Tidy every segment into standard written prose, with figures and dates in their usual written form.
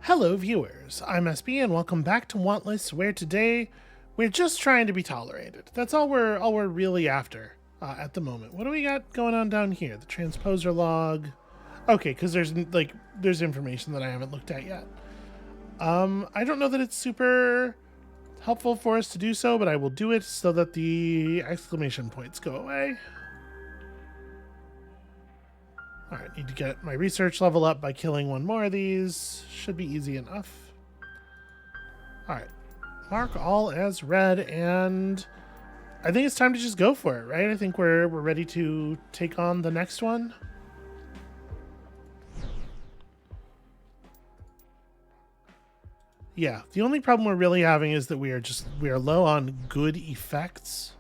Hello viewers, I'm SB and welcome back to Wantless, where today we're just trying to be tolerated. That's all we're really after at the moment. What do we got going on down here? The transposer log. Okay, because there's information that I haven't looked at yet. I don't know that it's super helpful for us to do so, but I will do it so that the exclamation points go away. Alright, need to get my research level up by killing one more of these. Should be easy enough. Alright, mark all as red, and I think it's time to just go for it, right? I think we're ready to take on the next one. Yeah, the only problem we're really having is that we are low on good effects.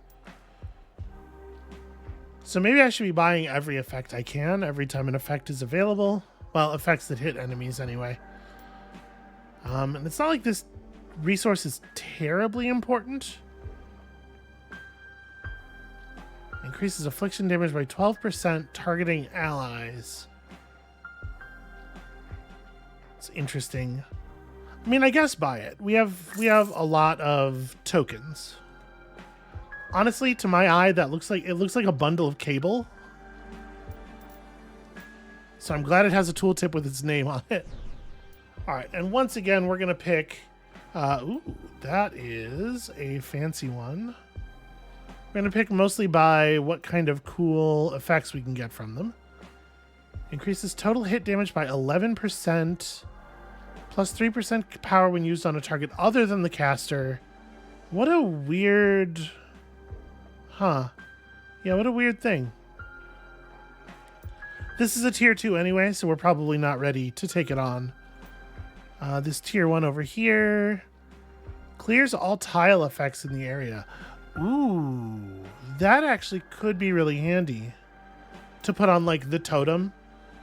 So maybe I should be buying every effect I can every time an effect is available. Well, effects that hit enemies anyway. And it's not like this resource is terribly important. Increases affliction damage by 12% targeting allies. It's interesting. I mean, I guess buy it. We have a lot of tokens. Honestly, to my eye, it looks like a bundle of cable. So I'm glad it has a tooltip with its name on it. All right, and once again, we're gonna pick. Ooh, that is a fancy one. We're gonna pick mostly by what kind of cool effects we can get from them. Increases total hit damage by 11%, plus 3% power when used on a target other than the caster. What a weird. Huh. Yeah, what a weird thing. This is a tier 2 anyway, so we're probably not ready to take it on. This tier 1 over here clears all tile effects in the area. Ooh, that actually could be really handy to put on like the totem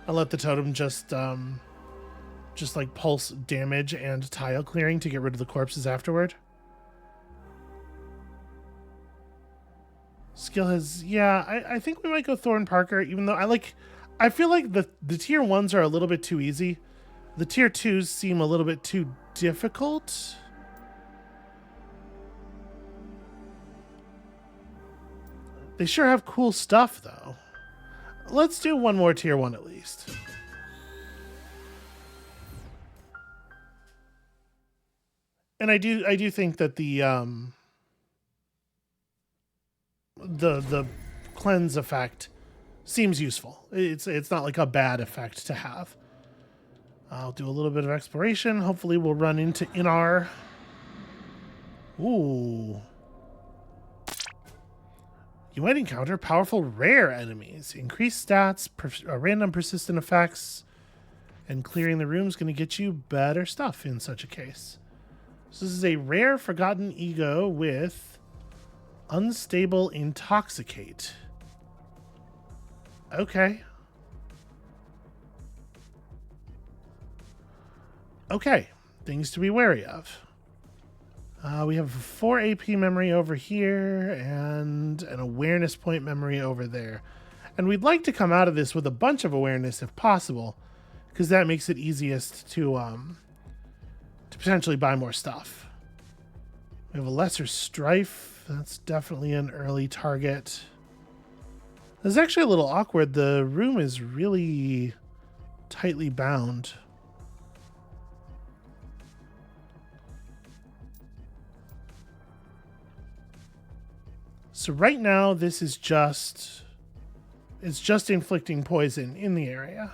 and let the totem just like pulse damage and tile clearing to get rid of the corpses afterward. Skill has, yeah, I think we might go Thorn Parker, even though I feel like the tier 1s are a little bit too easy. The tier 2s seem a little bit too difficult. They sure have cool stuff though. Let's do one more tier 1 at least. And I do think that the cleanse effect seems useful. It's not like a bad effect to have. I'll do a little bit of exploration. Hopefully we'll run into Inar. Ooh. You might encounter powerful rare enemies. Increased stats, random persistent effects, and clearing the room is going to get you better stuff in such a case. So this is a rare forgotten ego with unstable intoxicate. Okay. Okay, things to be wary of. We have 4 AP memory over here and an awareness point memory over there. And we'd like to come out of this with a bunch of awareness if possible, because that makes it easiest to potentially buy more stuff. We have a lesser strife. That's definitely an early target. This is actually a little awkward. The room is really tightly bound. So right now, this is just inflicting poison in the area.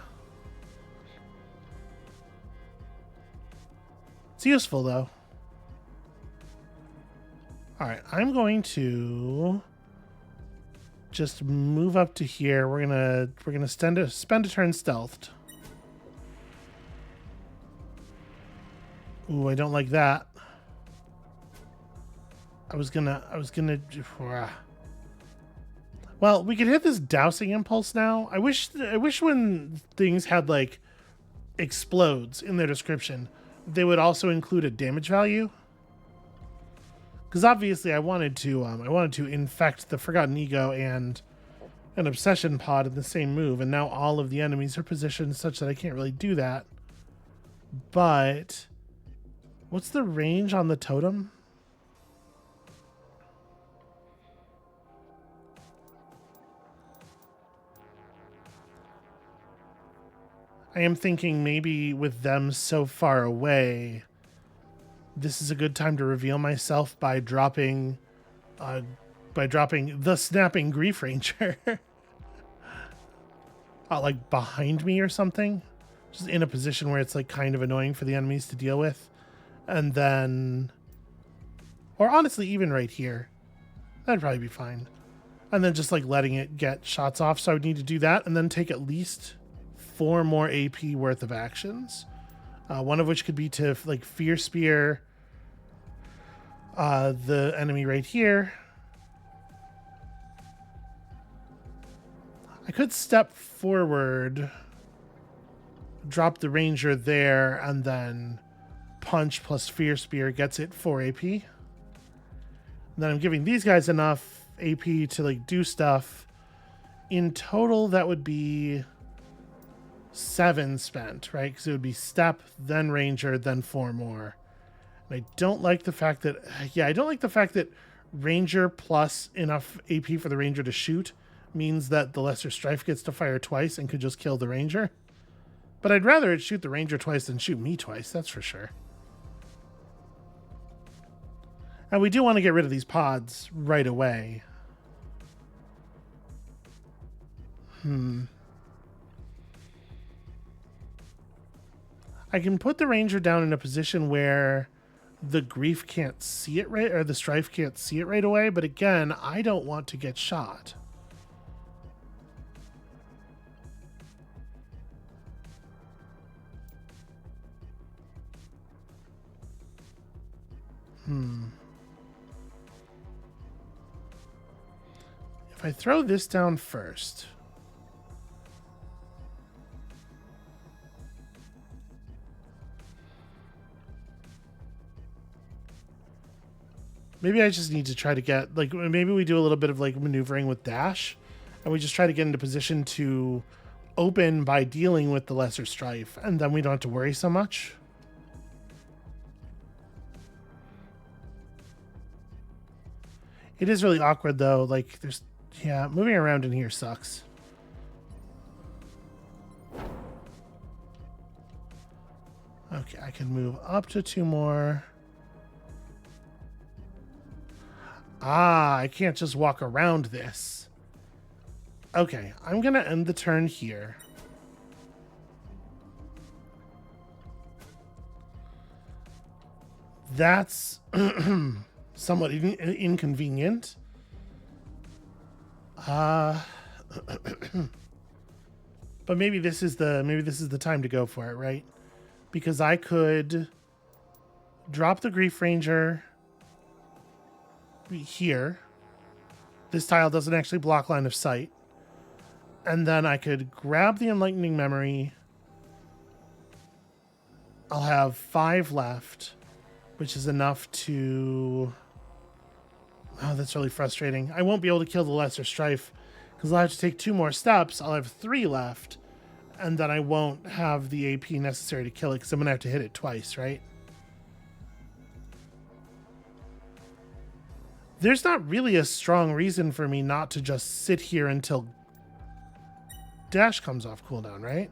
It's useful though. All right, I'm going to just move up to here. We're gonna spend a turn stealthed. Ooh, I don't like that. I was gonna. Well, we could hit this dousing impulse now. I wish when things had like explodes in their description, they would also include a damage value. Because obviously I wanted to infect the Forgotten Ego and an Obsession Pod in the same move, and now all of the enemies are positioned such that I can't really do that. But what's the range on the totem? I am thinking maybe with them so far away, this is a good time to reveal myself by dropping the snapping grief ranger. Like behind me or something. Just in a position where it's like kind of annoying for the enemies to deal with. And then, or honestly, even right here, that'd probably be fine. And then just like letting it get shots off. So I would need to do that and then take at least 4 more AP worth of actions. One of which could be to like fear spear the enemy right here. I could step forward, drop the ranger there, and then punch plus fear spear gets it 4 AP. And then I'm giving these guys enough AP to like do stuff. In total, that would be 7 spent, right? Because it would be step, then ranger, then 4 more. And I don't like the fact that, I don't like the fact that ranger plus enough AP for the ranger to shoot means that the lesser strife gets to fire twice and could just kill the ranger. But I'd rather it shoot the ranger twice than shoot me twice, that's for sure. And we do want to get rid of these pods right away. I can put the ranger down in a position where the grief can't see it right, or the strife can't see it right away, but again, I don't want to get shot. If I throw this down first, maybe I just need to try to get, like, maybe we do a little bit of like maneuvering with dash and we just try to get into position to open by dealing with the lesser strife, and then we don't have to worry so much. It is really awkward though. Like there's, moving around in here sucks. Okay, I can move up to 2 more. I can't just walk around this. Okay, I'm gonna end the turn here. That's somewhat inconvenient. But maybe this is the time to go for it, right? Because I could drop the Grief Ranger here. This tile doesn't actually block line of sight. And then I could grab the Enlightening Memory. I'll have 5 left, which is enough to... Oh, that's really frustrating. I won't be able to kill the Lesser Strife because I'll have to take 2 more steps. I'll have 3 left, and then I won't have the AP necessary to kill it because I'm going to have to hit it twice, right? There's not really a strong reason for me not to just sit here until Dash comes off cooldown, right?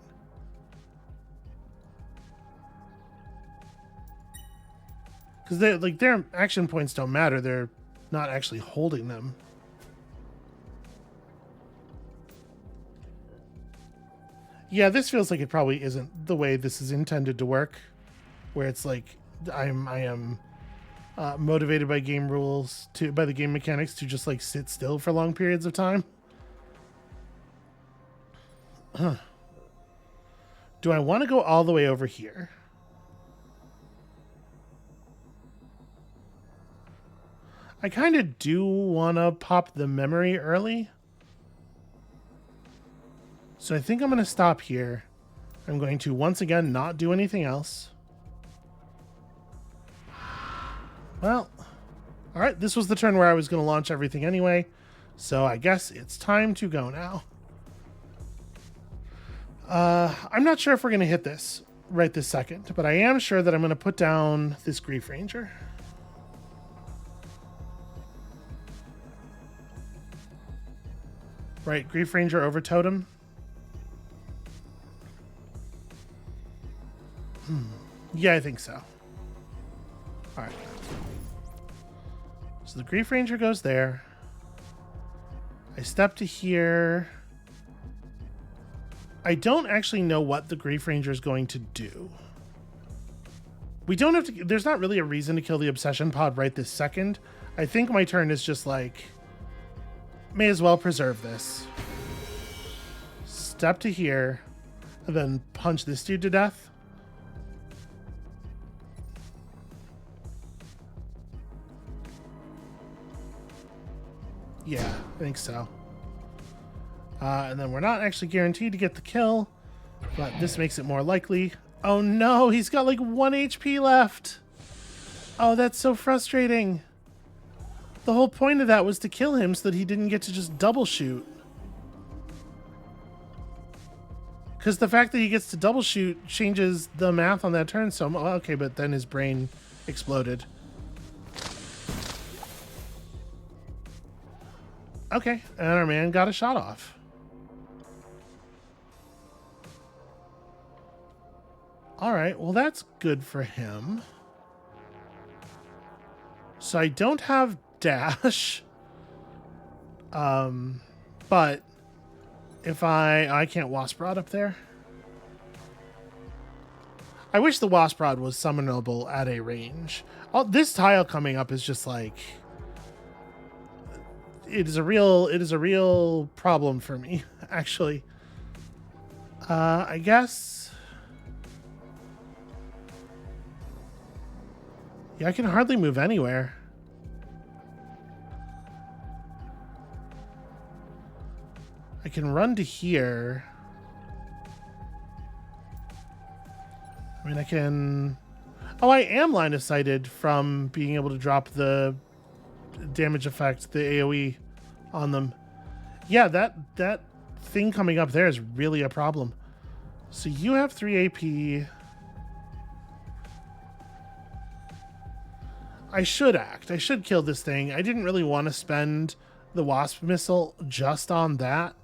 Because their action points don't matter. They're not actually holding them. Yeah, this feels like it probably isn't the way this is intended to work, where it's like I am motivated by game rules by the game mechanics to just like sit still for long periods of time. Do I want to go all the way over here? I kind of do want to pop the memory early. So I think I'm going to stop here. I'm going to once again not do anything else. Well, all right, this was the turn where I was going to launch everything anyway. So I guess it's time to go now. I'm not sure if we're going to hit this. right this second, but I am sure that I'm going to put down this Grief Ranger. Right, Grief Ranger over Totem. Yeah, I think so. All right. So the Grief Ranger goes there. I step to here. I don't actually know what the Grief Ranger is going to do. We don't have to... There's not really a reason to kill the Obsession Pod right this second. I think my turn is just like... May as well preserve this. Step to here. And then punch this dude to death. Yeah, I think so. And then we're not actually guaranteed to get the kill, but this makes it more likely. Oh no, he's got like 1 HP left. Oh, that's so frustrating. The whole point of that was to kill him so that he didn't get to just double shoot. Because the fact that he gets to double shoot changes the math on that turn so much. Okay, but then his brain exploded. Okay, and our man got a shot off. All right, well, that's good for him. So I don't have dash. But if I can't Wasp Rod up there. I wish the Wasp Rod was summonable at a range. This tile coming up is just like... It is a real problem for me, actually. I guess... Yeah, I can hardly move anywhere. I can run to here. I mean, I can... Oh, I am line of sighted from being able to drop the damage effect, the AoE on them. Yeah, that thing coming up there is really a problem. So you have 3 AP. I should act. I should kill this thing. I didn't really want to spend the Wasp Missile just on that.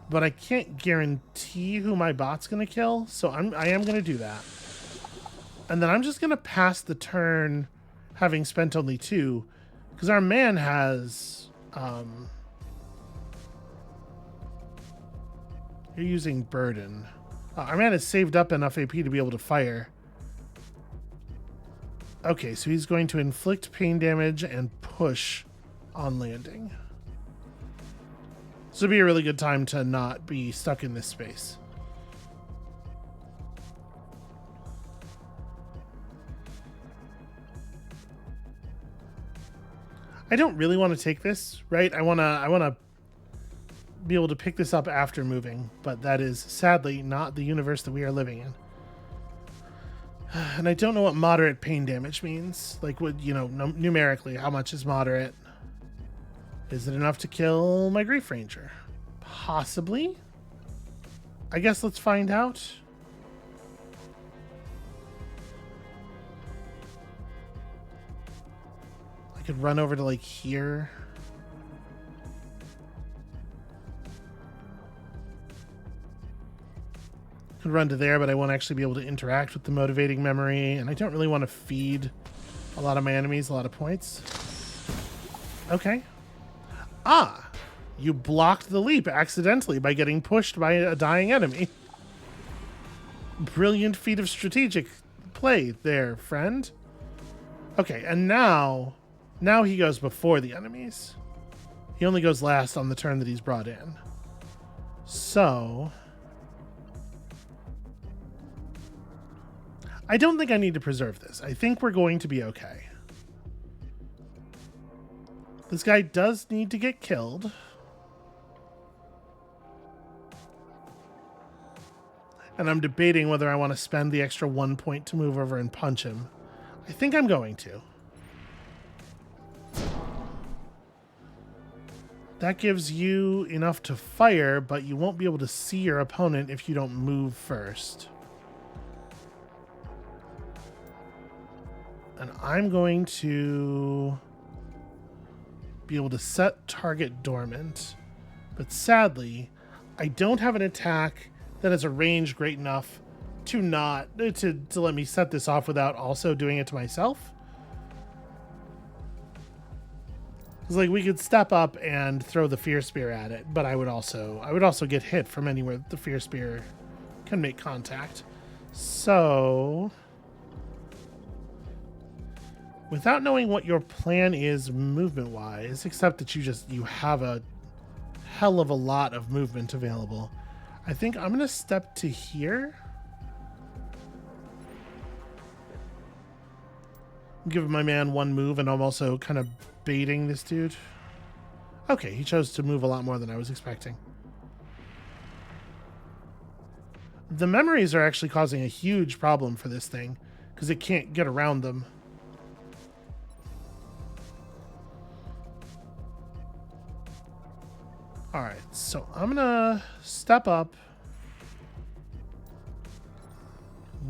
But I can't guarantee who my bot's going to kill, so I am going to do that. And then I'm just going to pass the turn having spent only 2, because our man has... You're using Burden. Our man has saved up enough AP to be able to fire. Okay, so he's going to inflict pain damage and push on landing. This would be a really good time to not be stuck in this space. I don't really want to take this, right? I want to be able to pick this up after moving, but that is sadly not the universe that we are living in. And I don't know what moderate pain damage means. Like, what, you know, numerically, how much is moderate? Is it enough to kill my Grief Ranger? Possibly. I guess let's find out. I could run over to, like, here. Could run to there, but I won't actually be able to interact with the motivating memory, and I don't really want to feed a lot of my enemies a lot of points. Okay. Ah! You blocked the leap accidentally by getting pushed by a dying enemy. Brilliant feat of strategic play there, friend. Okay, and now he goes before the enemies. He only goes last on the turn that he's brought in. So... I don't think I need to preserve this. I think we're going to be okay. This guy does need to get killed. And I'm debating whether I want to spend the extra 1 point to move over and punch him. I think I'm going to. That gives you enough to fire, but you won't be able to see your opponent if you don't move first. And I'm going to be able to set target dormant. But sadly, I don't have an attack that has a range great enough to let me set this off without also doing it to myself. It's like we could step up and throw the fear spear at it, but I would also get hit from anywhere the fear spear can make contact. So, without knowing what your plan is movement wise, except that you have a hell of a lot of movement available, I think I'm gonna step to here. I'm giving my man one move, and I'm also kind of baiting this dude. Okay, he chose to move a lot more than I was expecting. The memories are actually causing a huge problem for this thing because it can't get around them. Alright, so I'm gonna step up,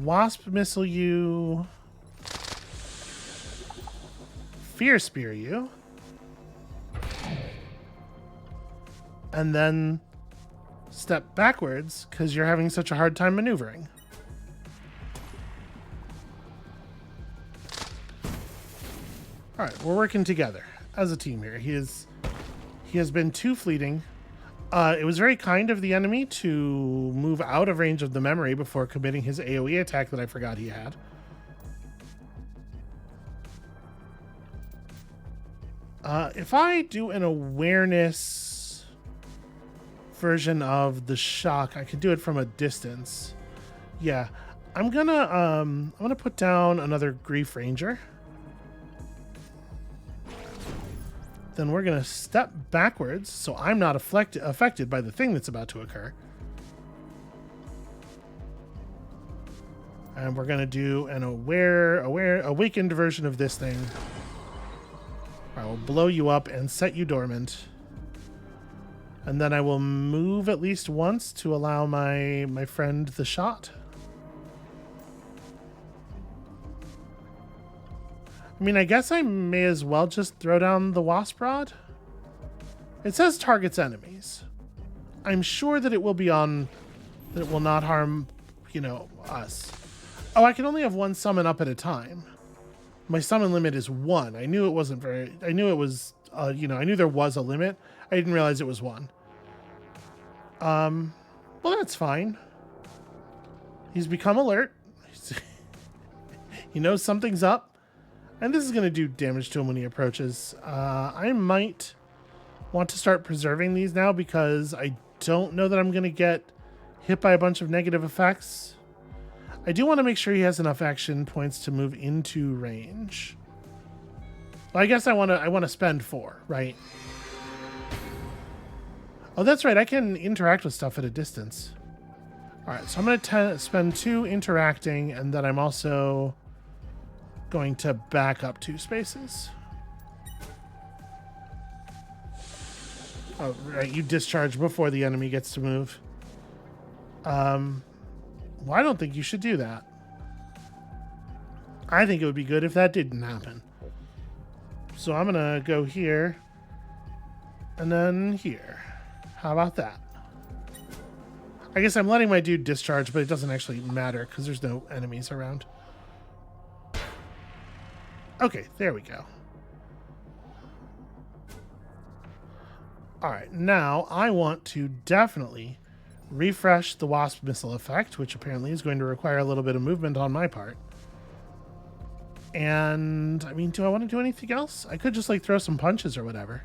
wasp missile you, fear spear you, and then step backwards because you're having such a hard time maneuvering. Alright, we're working together as a team here. He has been too fleeting. It was very kind of the enemy to move out of range of the memory before committing his AoE attack that I forgot he had. If I do an awareness version of the shock, I could do it from a distance. Yeah, I'm gonna put down another Grief Ranger. Then we're gonna step backwards so I'm not affected by the thing that's about to occur. And we're gonna do an awakened version of this thing. I will blow you up and set you dormant. And then I will move at least once to allow my friend the shot. I mean, I guess I may as well just throw down the wasp rod. It says targets enemies. I'm sure that it will not harm, us. Oh, I can only have one summon up at a time. My summon limit is 1. I knew it wasn't very... I knew it was... I knew there was a limit. I didn't realize it was 1. Well, that's fine. He's become alert. He knows something's up. And this is going to do damage to him when he approaches. I might want to start preserving these now because I don't know that I'm going to get hit by a bunch of negative effects. I do want to make sure he has enough action points to move into range. Well, I guess I want to spend 4, right? Oh, that's right. I can interact with stuff at a distance. All right, so I'm going to spend 2 interacting, and then I'm also going to back up 2 spaces. Oh, right. You discharge before the enemy gets to move. Well, I don't think you should do that. I think it would be good if that didn't happen. So I'm gonna go here and then here. How about that? I guess I'm letting my dude discharge, but it doesn't actually matter because there's no enemies around. Okay, there we go. All right, now I want to definitely refresh the wasp missile effect, which apparently is going to require a little bit of movement on my part. And, I mean, do I want to do anything else? I could just, like, throw some punches or whatever.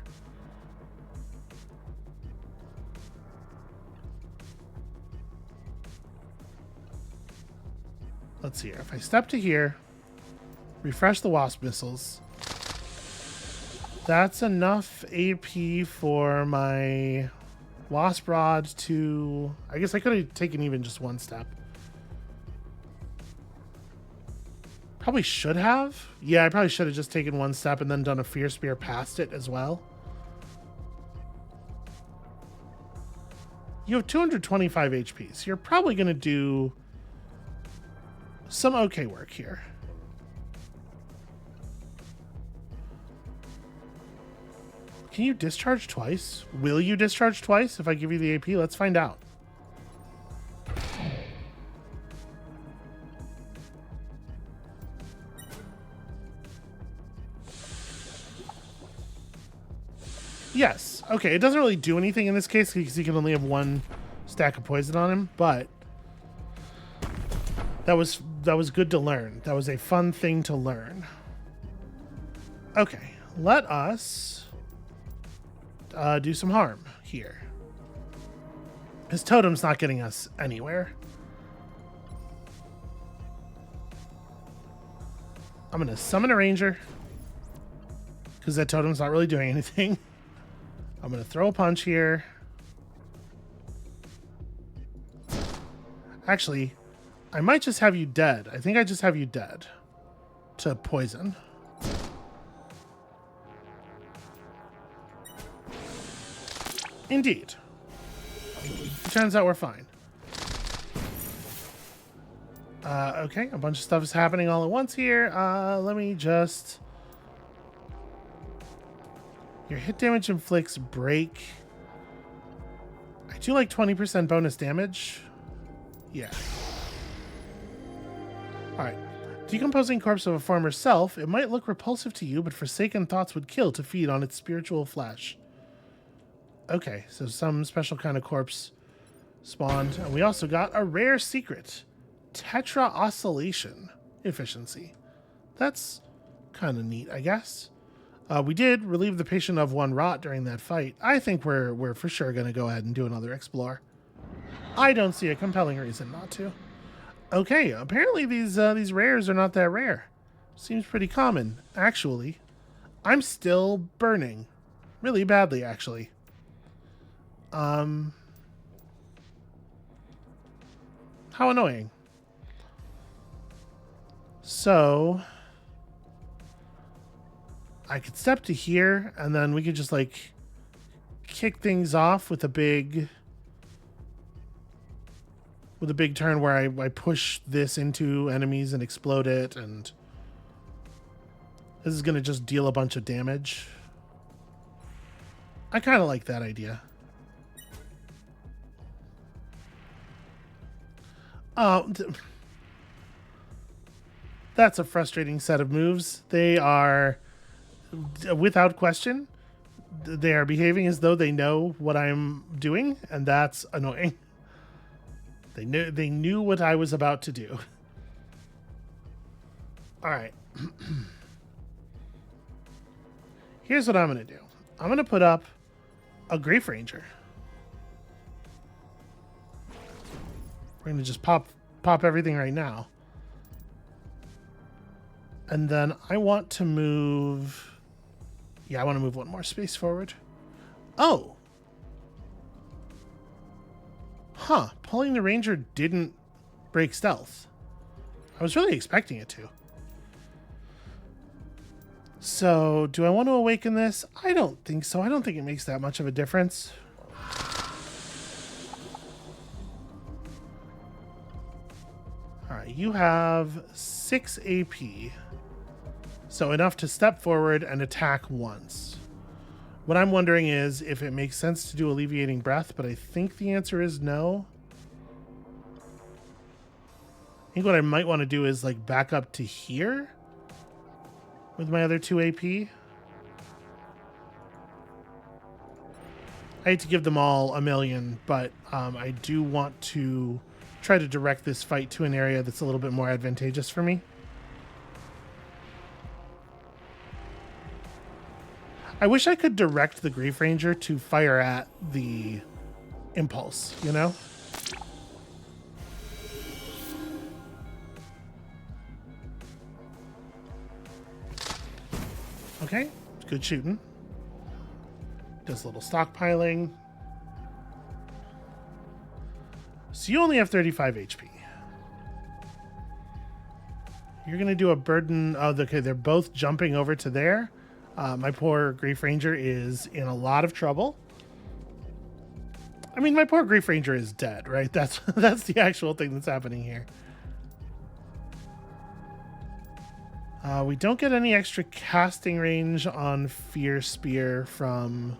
Let's see here. If I step to here, refresh the wasp missiles, that's enough AP for my wasp rod to... I guess I could have taken even just 1 step. Probably should have. Yeah, I probably should have just taken 1 step and then done a fear spear past it as well. You have 225 HP, so you're probably going to do some okay work here. Can you discharge twice? Will you discharge twice if I give you the AP? Let's find out. Yes. Okay, it doesn't really do anything in this case because he can only have one stack of poison on him, but that was good to learn. That was a fun thing to learn. Okay, let us do some harm here. His totem's not getting us anywhere. I'm going to summon a ranger because that totem's not really doing anything. I'm going to throw a punch here. Actually, I might just have you dead. I think I just have you dead to poison. Indeed. It turns out we're fine. Okay, a bunch of stuff is happening all at once here. Let me just... Your hit damage inflicts break. I do like 20% bonus damage. Yeah. Alright. Decomposing corpse of a former self. It might look repulsive to you, but forsaken thoughts would kill to feed on its spiritual flesh. Okay, so some special kind of corpse spawned. And we also got a rare secret. Tetra oscillation efficiency. That's kind of neat, I guess. We did relieve the patient of one rot during that fight. I think we're for sure going to go ahead and do another explore. I don't see a compelling reason not to. Okay, apparently these rares are not that rare. Seems pretty common, actually. I'm still burning. Really badly, actually. How annoying. So... I could step to here, and then we could just, like, kick things off with a big turn where I push this into enemies and explode it, and this is going to just deal a bunch of damage. I kind of like that idea. Oh, that's a frustrating set of moves. They are... Without question, they are behaving as though they know what I'm doing, and that's annoying. They knew what I was about to do. All right. Here's what I'm going to do. I'm going to put up a Grief Ranger. We're going to just pop everything right now. And then I want to move... Yeah, I want to move one more space forward. Oh! Huh. Pulling the Ranger didn't break stealth. I was really expecting it to. So, do I want to awaken this? I don't think so. I don't think it makes that much of a difference. Alright, you have 6 AP. So enough to step forward and attack once. What I'm wondering is if it makes sense to do Alleviating Breath, but I think the answer is no. I think what I might want to do is like back up to here with my other 2 AP. I hate to give them all a million, but I do want to try to direct this fight to an area that's a little bit more advantageous for me. I wish I could direct the Grief Ranger to fire at the impulse, you know? Okay, good shooting. Does a little stockpiling. So you only have 35 HP. You're going to do a burden... Oh, okay, they're both jumping over to there. My poor Grief Ranger is in a lot of trouble. I mean, my poor Grief Ranger is dead, right? That's the actual thing that's happening here. We don't get any extra casting range on Fear Spear from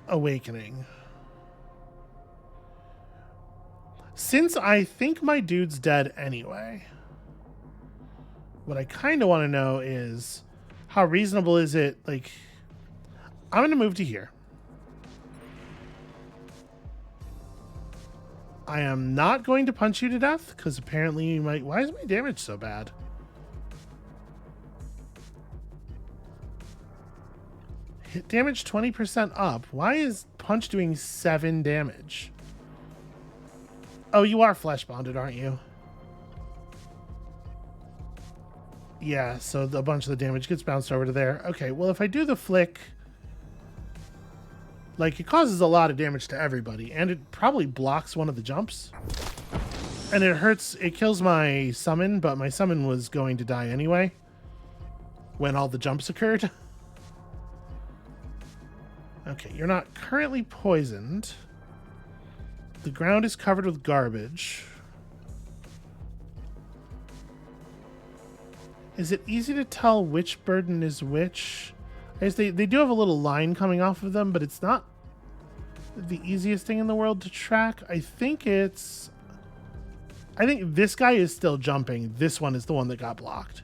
Awakening. Since I think my dude's dead anyway, what I kind of want to know is how reasonable is it? Like, I'm going to move to here. I am not going to punch you to death because apparently you might. Why is my damage so bad? Hit damage 20% up. Why is punch doing 7 damage? Oh, you are flesh bonded, aren't you? Yeah, so a bunch of the damage gets bounced over to there. Okay, well, if I do the flick, like, it causes a lot of damage to everybody, and it probably blocks one of the jumps. And it hurts, it kills my summon, but my summon was going to die anyway when all the jumps occurred. Okay, you're not currently poisoned. The ground is covered with garbage. Is it easy to tell which burden is which? I guess they do have a little line coming off of them, but it's not the easiest thing in the world to track. I think this guy is still jumping. This one is the one that got blocked.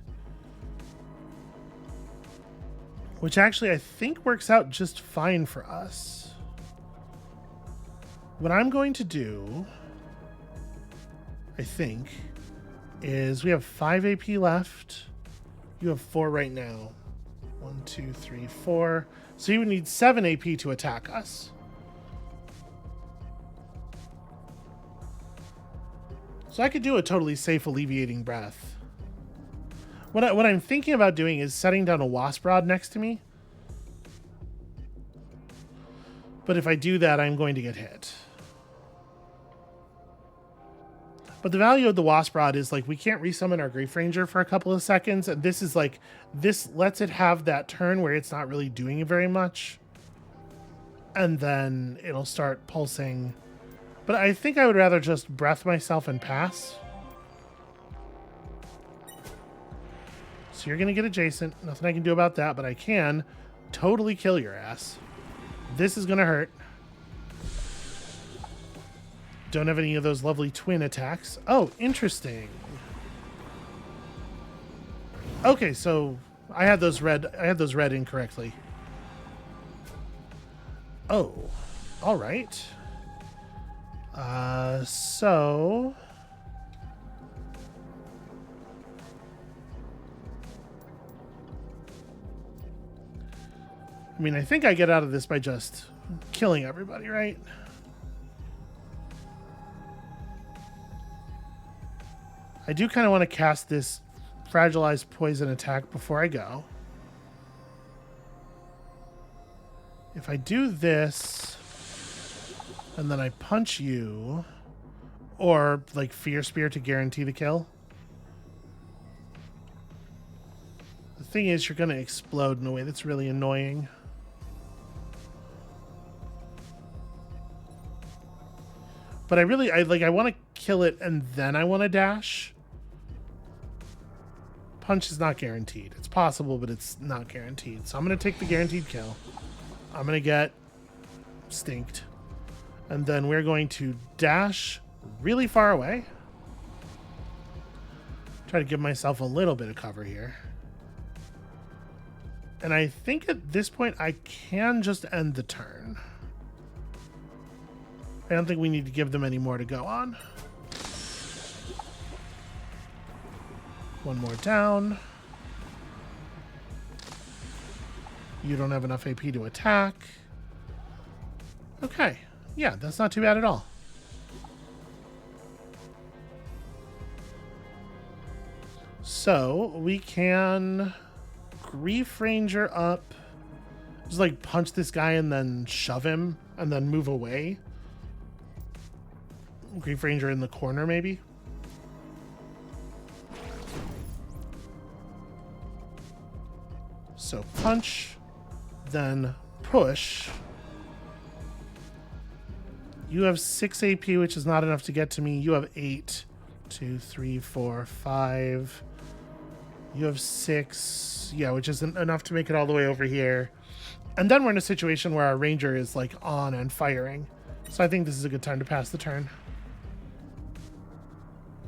Which actually I think works out just fine for us. What I'm going to do, I think, is we have 5 AP left. You have 4 right now. 1, 2, 3, 4. So you would need 7 AP to attack us. So I could do a totally safe alleviating breath. What I'm thinking about doing is setting down a wasp rod next to me. But if I do that, I'm going to get hit. But the value of the wasp rod is, like, we can't resummon our Grief Ranger for a couple of seconds. And this is like, this lets it have that turn where it's not really doing very much. And then it'll start pulsing. But I think I would rather just breath myself and pass. So you're going to get adjacent. Nothing I can do about that, but I can totally kill your ass. This is going to hurt. Don't have any of those lovely twin attacks. Oh, interesting. Okay, so I had those read incorrectly. Oh, all right. So I mean, I think I get out of this by just killing everybody, right? I do kind of want to cast this fragilized poison attack before I go. If I do this, and then I punch you, or like Fear Spear to guarantee the kill. The thing is, you're going to explode in a way that's really annoying. But I want to kill it and then I want to dash. Punch is not guaranteed. It's possible, but it's not guaranteed. So I'm going to take the guaranteed kill. I'm going to get stinked. And then we're going to dash really far away. Try to give myself a little bit of cover here. And I think at this point I can just end the turn. I don't think we need to give them any more to go on. One more down. You don't have enough AP to attack. Okay. Yeah, that's not too bad at all. So we can Grief Ranger up. Just like punch this guy and then shove him and then move away. Grief Ranger in the corner, maybe. So punch, then push. You have 6 AP, which is not enough to get to me. You have 8. 2, 3, 4, 5. You have 6. Yeah, which isn't enough to make it all the way over here. And then we're in a situation where our ranger is like on and firing. So I think this is a good time to pass the turn.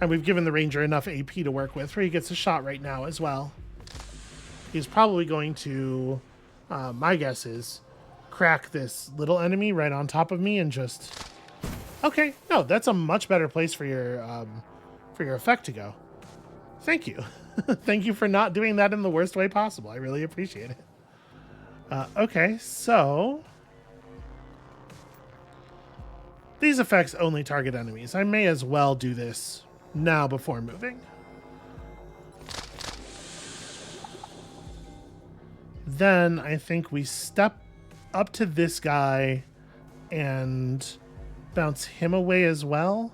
And we've given the ranger enough AP to work with where he gets a shot right now as well. He's probably going to, my guess is, crack this little enemy right on top of me and just... Okay, no, that's a much better place for your effect to go. Thank you. Thank you for not doing that in the worst way possible. I really appreciate it. Okay, so... These effects only target enemies. I may as well do this now before moving. Then I think we step up to this guy and bounce him away as well.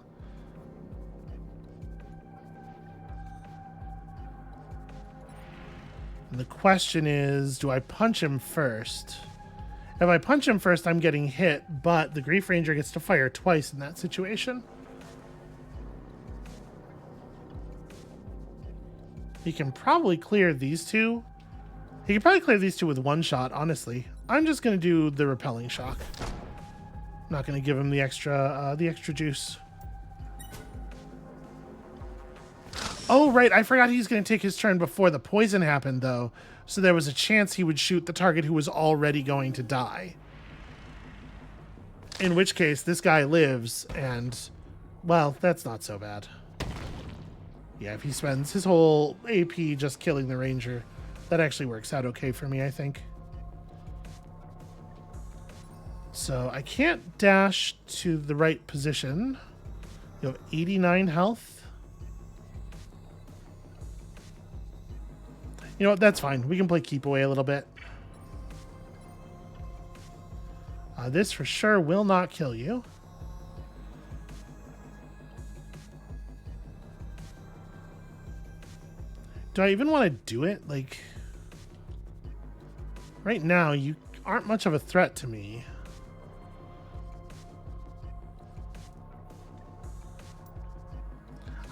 And the question is, do I punch him first? If I punch him first, I'm getting hit, but the Grief Ranger gets to fire twice in that situation. He can probably clear these two. He can probably clear these two with one shot, honestly. I'm just going to do the repelling shock. I'm not going to give him the extra juice. Oh, right. I forgot he's going to take his turn before the poison happened, though. So there was a chance he would shoot the target who was already going to die. In which case, this guy lives, and, well, that's not so bad. Yeah, if he spends his whole AP just killing the ranger, that actually works out okay for me, I think. So I can't dash to the right position. You have 89 health. You know what? That's fine. We can play keep away a little bit. This for sure will not kill you. Do I even want to do it? Like, right now, you aren't much of a threat to me.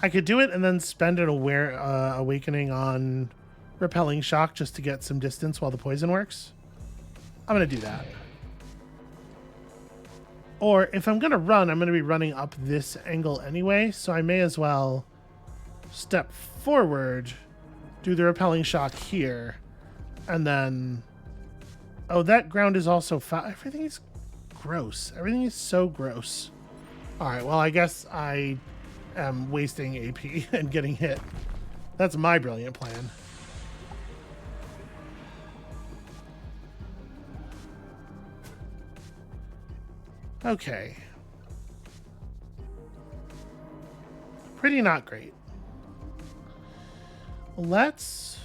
I could do it and then spend an awakening on repelling shock just to get some distance while the poison works. I'm going to do that. Or if I'm going to run, I'm going to be running up this angle anyway, so I may as well step forward, do the repelling shock here, and then... Oh, that ground is also everything is gross. Everything is so gross. Alright, well, I guess I am wasting AP and getting hit. That's my brilliant plan. Okay. Pretty not great. Let's...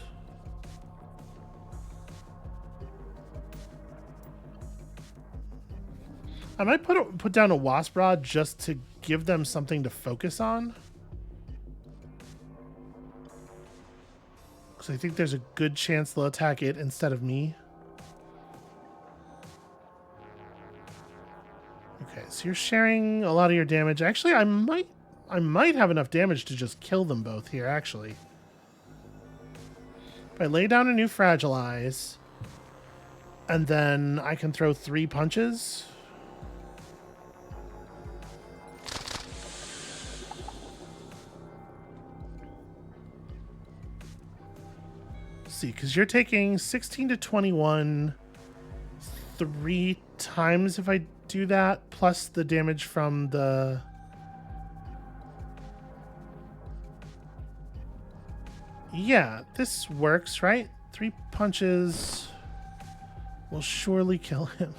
I might put down a wasp rod just to give them something to focus on. Because I think there's a good chance they'll attack it instead of me. Okay, so you're sharing a lot of your damage. Actually, I might have enough damage to just kill them both here, actually. If I lay down a new Fragilize, and then I can throw 3 punches. Let's see, because you're taking 16 to 21 3 times if I do that, plus the damage from the... Yeah, this works, right? 3 punches will surely kill him.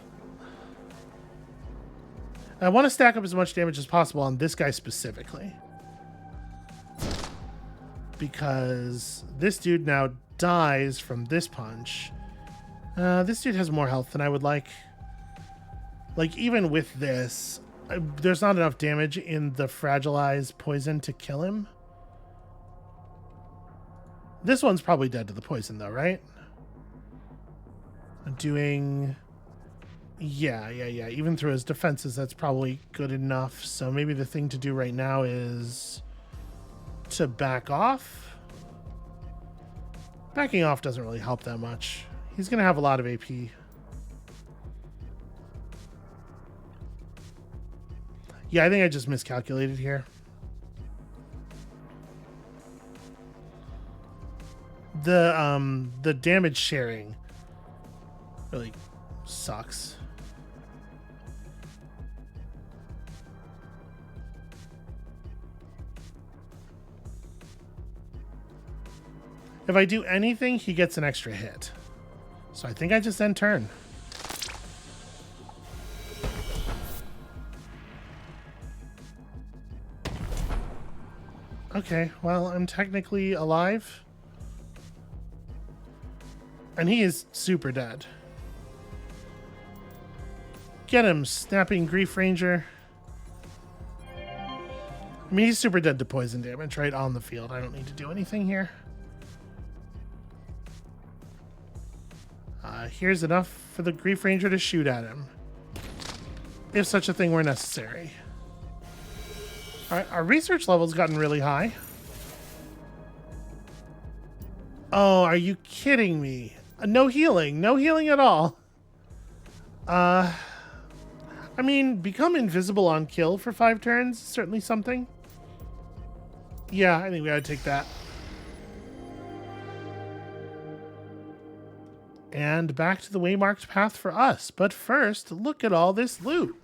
I want to stack up as much damage as possible on this guy specifically. Because this dude now dies from this punch. This dude has more health than I would like. Like, even with this, there's not enough damage in the Fragilize poison to kill him. This one's probably dead to the poison, though, right? I'm doing... Yeah. Even through his defenses, that's probably good enough. So maybe the thing to do right now is to back off. Backing off doesn't really help that much. He's going to have a lot of AP. Yeah, I think I just miscalculated here. The damage sharing really sucks. If I do anything, he gets an extra hit. So I think I just end turn. Okay, well, I'm technically alive. And he is super dead. Get him, Snapping Grief Ranger. I mean, he's super dead to poison damage right on the field. I don't need to do anything here. Here's enough for the Grief Ranger to shoot at him, if such a thing were necessary. Alright, our research level's gotten really high. Oh, are you kidding me? No healing. No healing at all. I mean, become invisible on kill for 5 turns is certainly something. Yeah, I think we gotta take that. And back to the waymarked path for us. But first, look at all this loot.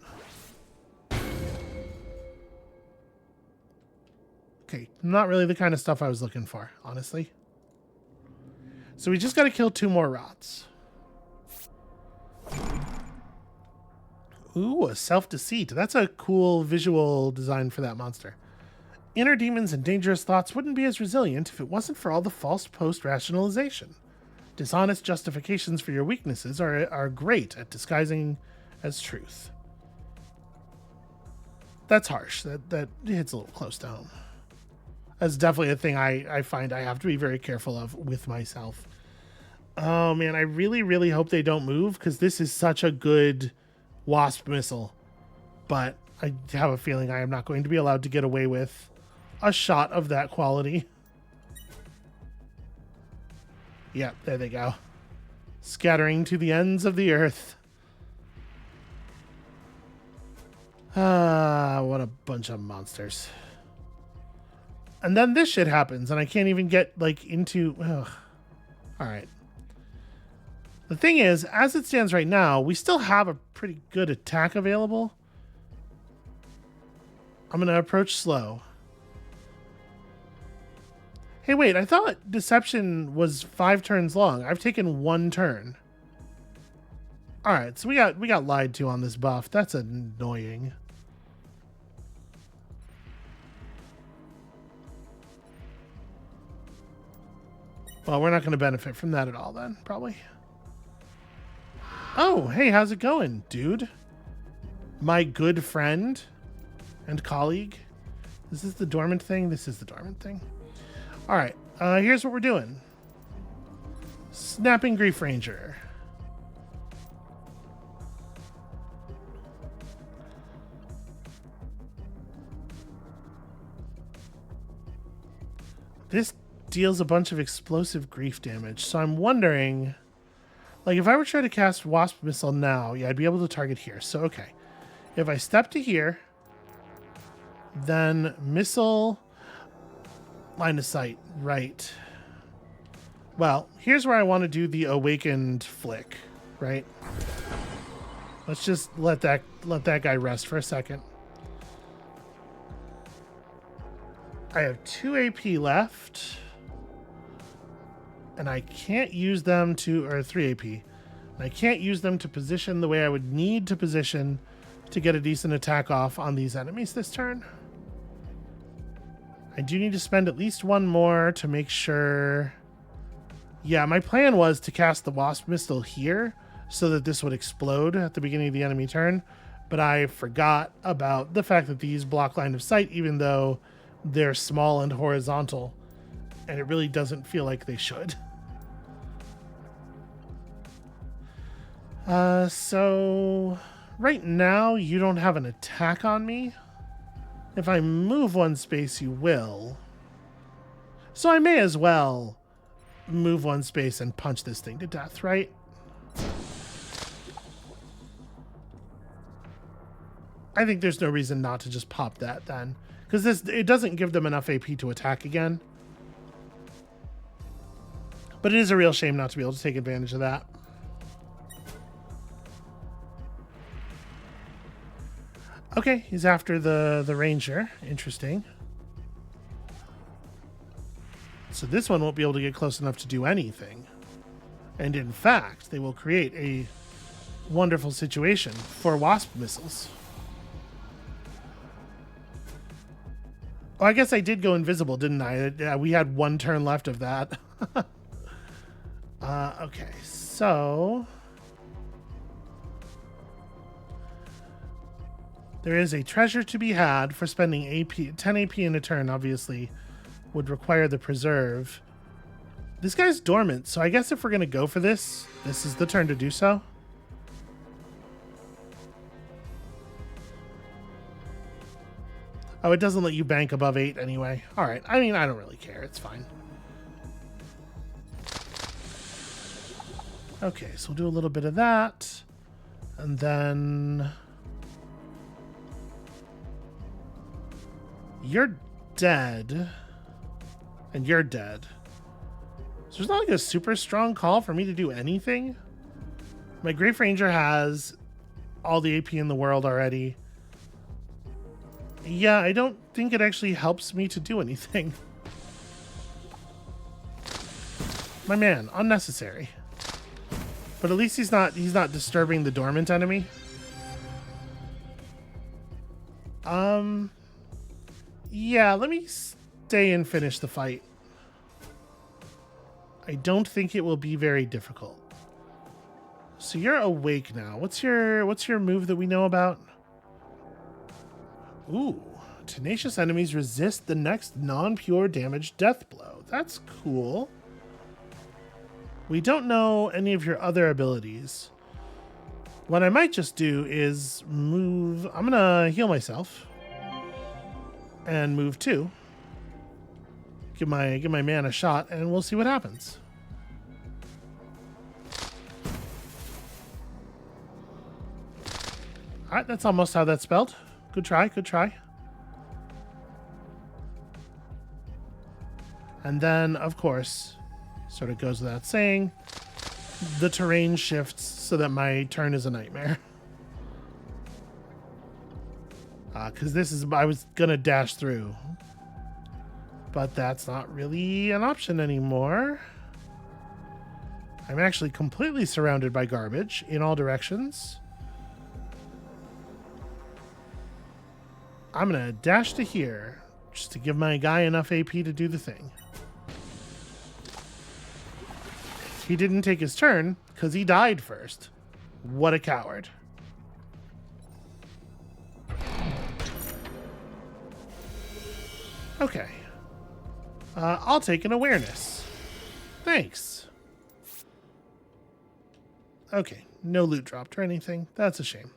Okay, not really the kind of stuff I was looking for, honestly. So we just got to kill 2 more rots. Ooh, a self-deceit. That's a cool visual design for that monster. Inner demons and dangerous thoughts wouldn't be as resilient if it wasn't for all the false post-rationalization. Dishonest justifications for your weaknesses are great at disguising as truth. That's harsh. That hits a little close to home. That's definitely a thing I find I have to be very careful of with myself. Oh man, I really, really hope they don't move, because this is such a good wasp missile. But I have a feeling I am not going to be allowed to get away with a shot of that quality. Yep, there they go. Scattering to the ends of the earth. Ah, what a bunch of monsters. And then this shit happens, and I can't even get, like, into... Ugh. Alright. The thing is, as it stands right now, we still have a pretty good attack available. I'm going to approach slow. Hey, wait, I thought Deception was 5 turns long. I've taken 1 turn. Alright, so we got lied to on this buff. That's annoying. Well, we're not going to benefit from that at all then, probably. Oh, hey, how's it going, dude? My good friend and colleague. Is this the dormant thing? This is the dormant thing. All right, here's what we're doing. Snapping Grief Ranger. This deals a bunch of explosive grief damage, so I'm wondering, like, if I were trying to cast Wasp Missile now, yeah, I'd be able to target here. So, okay. If I step to here, then Missile... Line of sight, right. Well, here's where I want to do the awakened flick, right? Let's just let that guy rest for a second. I have 2 AP left. And I can't use them to, or 3 AP. And I can't use them to position the way I would need to position to get a decent attack off on these enemies this turn. I do need to spend at least 1 more to make sure. Yeah, my plan was to cast the Wasp Missile here so that this would explode at the beginning of the enemy turn, but I forgot about the fact that these block line of sight, even though they're small and horizontal, and it really doesn't feel like they should. So right now you don't have an attack on me. If I move 1 space, you will. So I may as well move one space and punch this thing to death, right? I think there's no reason not to just pop that then. Because it doesn't give them enough AP to attack again. But it is a real shame not to be able to take advantage of that. Okay, he's after the ranger. Interesting. So this one won't be able to get close enough to do anything. And in fact, they will create a wonderful situation for wasp missiles. Oh, I guess I did go invisible, didn't I? Yeah, we had one turn left of that. Okay, so... there is a treasure to be had for spending AP, 10 AP in a turn, obviously, would require the preserve. This guy's dormant, so I guess if we're going to go for this, this is the turn to do so. Oh, it doesn't let you bank above 8 anyway. All right. I mean, I don't really care. It's fine. Okay, so we'll do a little bit of that. And then... you're dead. And you're dead. So there's not like a super strong call for me to do anything. My Grave Ranger has all the AP in the world already. Yeah, I don't think it actually helps me to do anything. My man, unnecessary. But at least he's not disturbing the dormant enemy. Yeah, let me stay and finish the fight. I don't think it will be very difficult. So you're awake now. What's your move that we know about? Ooh, tenacious enemies resist the next non-pure damage death blow. That's cool. We don't know any of your other abilities. What I might just do is move. I'm gonna heal myself and move 2. Give my man a shot, and we'll see what happens. All right, that's almost how that's spelled. Good try, good try. And then, of course, sort of goes without saying, the terrain shifts so that my turn is a nightmare. Because I was going to dash through. But that's not really an option anymore. I'm actually completely surrounded by garbage in all directions. I'm going to dash to here just to give my guy enough AP to do the thing. He didn't take his turn because he died first. What a coward. Okay. I'll take an awareness. Thanks. Okay. No loot dropped or anything. That's a shame.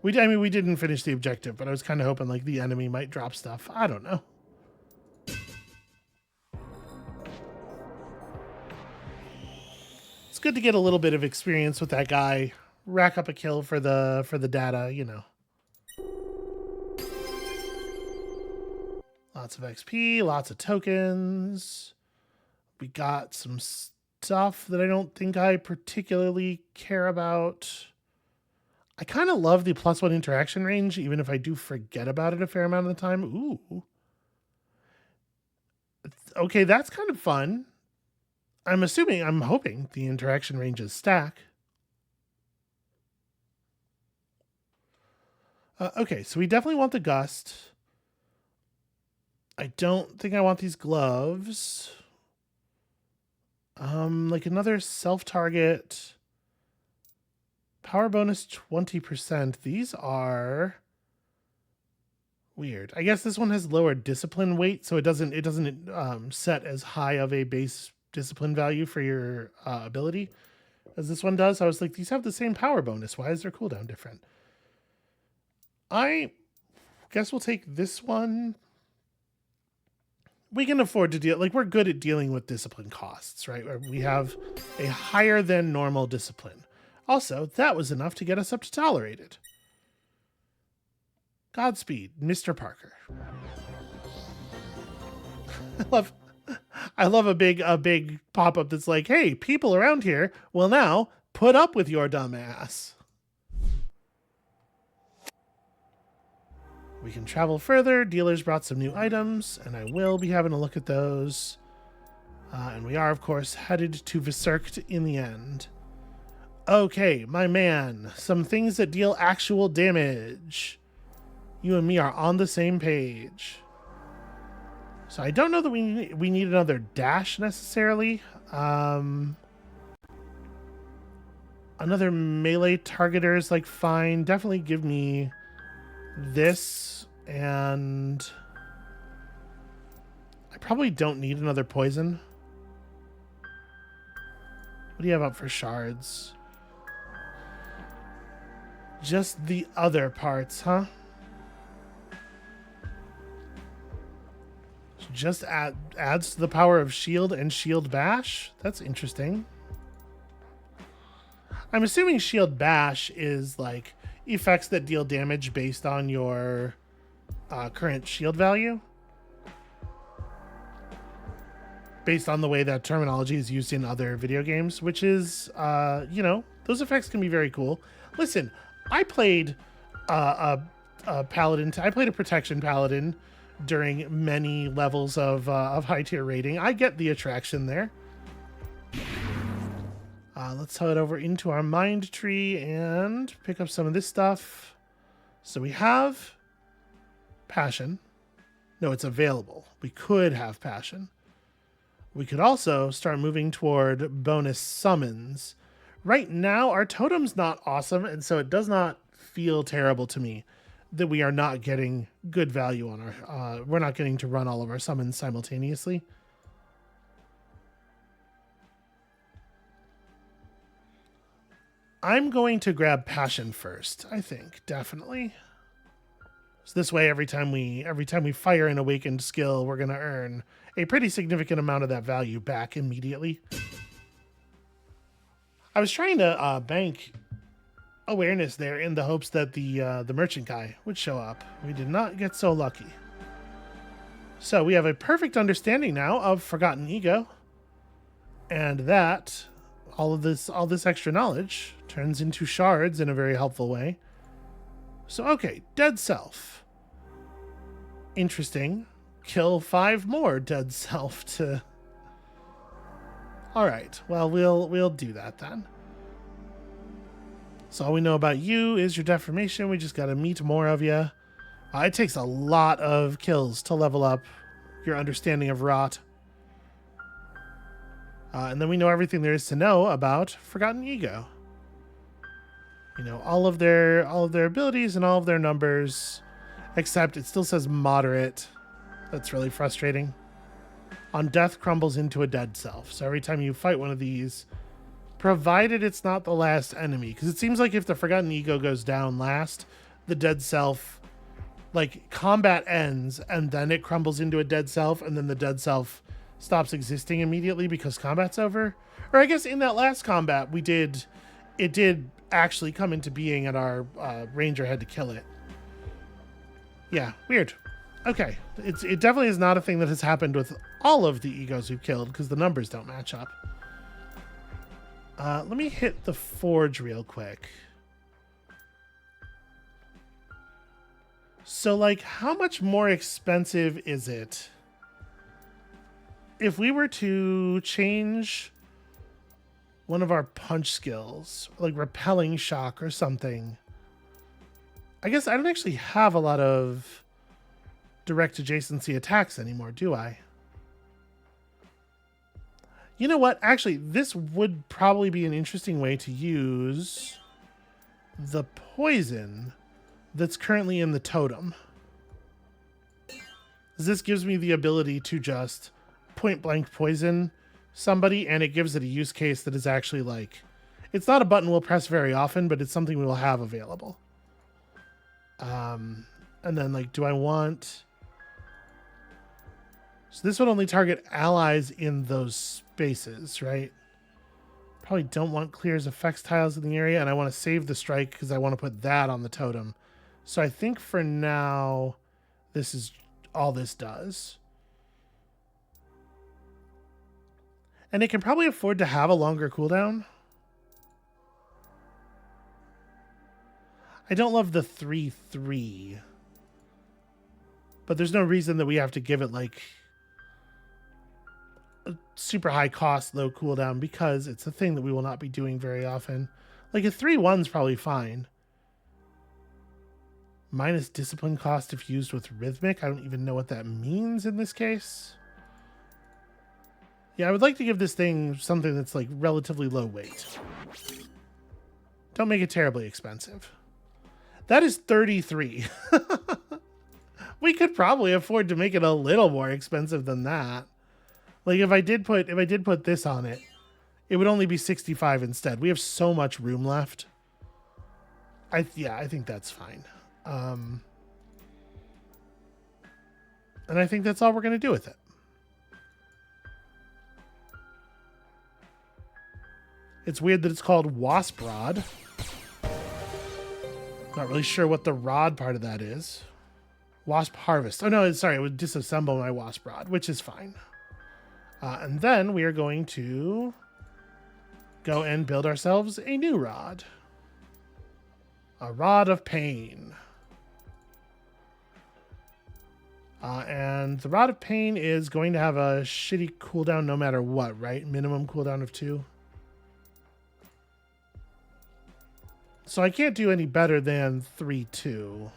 We didn't finish the objective, but I was kind of hoping like the enemy might drop stuff. I don't know. It's good to get a little bit of experience with that guy. Rack up a kill for the data, you know. Lots of XP, lots of tokens. We got some stuff that I don't think I particularly care about. I kind of love the +1 interaction range, even if I do forget about it a fair amount of the time. Ooh. Okay, that's kind of fun. I'm hoping the interaction ranges stack. Okay, so we definitely want the gust. I don't think I want these gloves. Like another self-target. Power bonus 20%. These are weird. I guess this one has lower discipline weight, so it doesn't set as high of a base discipline value for your ability as this one does. I was like, these have the same power bonus. Why is their cooldown different? I guess we'll take this one. we can afford to deal, like, we're good at dealing with discipline costs, right? We have a higher than normal discipline. Also, that was enough to get us up to tolerated. Godspeed, Mr. Parker. I love a big pop-up that's like, hey, people around here will now put up with your dumb ass. We can travel further. Dealers brought some new items, and I will be having a look at those. And we are, of course, headed to Viserkt in the end. Okay, my man. Some things that deal actual damage. You and me are on the same page. So I don't know that we need another dash necessarily. Another melee targeter is like fine. Definitely give me this, and I probably don't need another poison. What do you have up for shards? Just the other parts, huh? Just adds to the power of shield and shield bash? That's interesting. I'm assuming shield bash is like effects that deal damage based on your current shield value. Based on the way that terminology is used in other video games, which is, you know, those effects can be very cool. Listen, I played a paladin. I played a protection paladin during many levels of high tier rating. I get the attraction there. Let's head over into our mind tree and pick up some of this stuff. So we have passion. No, it's available. We could have passion. We could also start moving toward bonus summons. Right now, our totem's not awesome, and so it does not feel terrible to me that we are not getting good value on our... we're not getting to run all of our summons simultaneously. I'm going to grab passion first, I think, definitely. So this way, every time we fire an awakened skill, we're going to earn a pretty significant amount of that value back immediately. I was trying to bank awareness there in the hopes that the merchant guy would show up. We did not get so lucky. So we have a perfect understanding now of Forgotten Ego, and that all this extra knowledge turns into shards in a very helpful way. So okay, dead self. Interesting. Kill 5 more dead self to... All right. Well, we'll do that then. So all we know about you is your deformation. We just got to meet more of you. It takes a lot of kills to level up your understanding of rot. And then we know everything there is to know about Forgotten Ego. You know, all of their abilities and all of their numbers, except it still says moderate. That's really frustrating. On death, crumbles into a dead self. So every time you fight one of these, provided it's not the last enemy, because it seems like if the Forgotten Ego goes down last, the dead self, like, combat ends and then it crumbles into a dead self, and then the dead self stops existing immediately because combat's over. Or I guess in that last combat, it did actually come into being and our ranger had to kill it. Yeah, weird. Okay, it definitely is not a thing that has happened with all of the egos we've killed because the numbers don't match up. Let me hit the forge real quick. So, like, how much more expensive is it if we were to change one of our punch skills, like repelling shock or something? I guess I don't actually have a lot of direct adjacency attacks anymore, do I? You know what? Actually, this would probably be an interesting way to use the poison that's currently in the totem. This gives me the ability to just point blank poison somebody, and it gives it a use case that is actually like, it's not a button we'll press very often, but it's something we will have available. And then, like, do I want... So this would only target allies in those spaces, right? Probably don't want clears effects tiles in the area, and I want to save the strike because I want to put that on the totem. So I think for now, this is all this does. And it can probably afford to have a longer cooldown. I don't love the 3/3. But there's no reason that we have to give it like a super high cost, low cooldown, because it's a thing that we will not be doing very often. Like a 3/1's probably fine. Minus discipline cost if used with rhythmic. I don't even know what that means in this case. Yeah, I would like to give this thing something that's like relatively low weight. Don't make it terribly expensive. That is 33. We could probably afford to make it a little more expensive than that. Like if I did put this on it, it would only be 65 instead. We have so much room left. I think that's fine. And I think that's all we're going to do with it. It's weird that it's called Wasp Rod. Not really sure what the rod part of that is. Wasp Harvest. Oh no, sorry, it would disassemble my Wasp Rod, which is fine. And then we are going to go and build ourselves a new rod. A Rod of Pain. And the Rod of Pain is going to have a shitty cooldown no matter what, right? Minimum cooldown of 2. So I can't do any better than 3/2.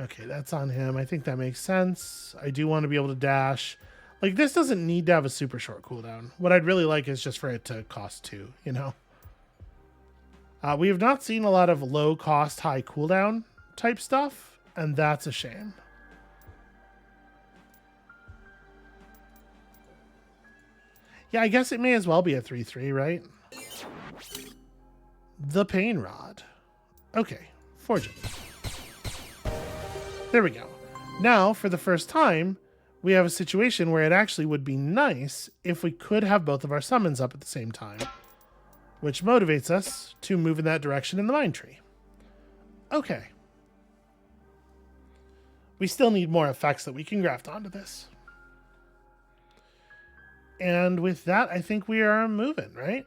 Okay, that's on him. I think that makes sense. I do want to be able to dash. Like, this doesn't need to have a super short cooldown. What I'd really like is just for it to cost 2, you know? We have not seen a lot of low cost, high cooldown type stuff, and that's a shame. Yeah, I guess it may as well be a 3/3, right? The Pain Rod. Okay, forge it. There we go. Now, for the first time, we have a situation where it actually would be nice if we could have both of our summons up at the same time, which motivates us to move in that direction in the Mind Tree. Okay. We still need more effects that we can graft onto this. And with that, I think we are moving, right?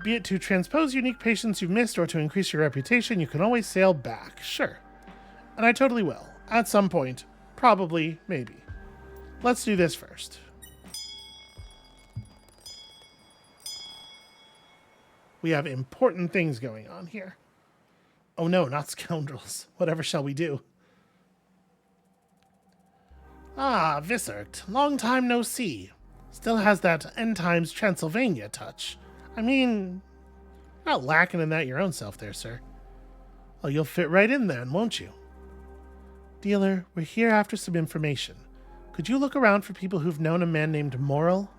Be it to transpose unique patients you've missed or to increase your reputation, you can always sail back. Sure. And I totally will. At some point. Probably. Maybe. Let's do this first. We have important things going on here. Oh no, not scoundrels. Whatever shall we do? Ah, Vissert. Long time no see. Still has that End Times Transylvania touch. I mean, not lacking in that your own self there, sir. Oh, you'll fit right in then, won't you? Dealer, we're here after some information. Could you look around for people who've known a man named Morrill?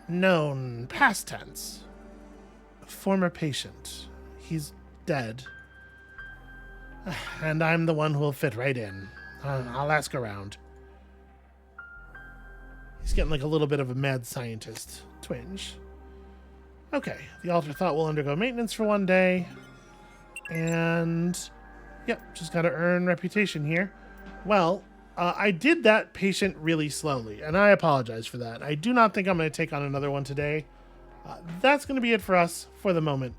Known, past tense. Former patient. He's dead. And I'm the one who'll fit right in. I'll ask around. He's getting like a little bit of a mad scientist twinge. Okay, the altar thought will undergo maintenance for 1 day. And, yep, just got to earn reputation here. Well, I did that patient really slowly, and I apologize for that. I do not think I'm going to take on another one today. That's going to be it for us for the moment.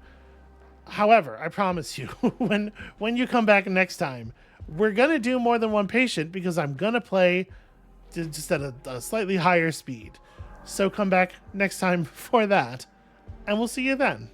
However, I promise you, when you come back next time, we're going to do more than one patient because I'm going to play just at a slightly higher speed. So come back next time for that. And we'll see you then.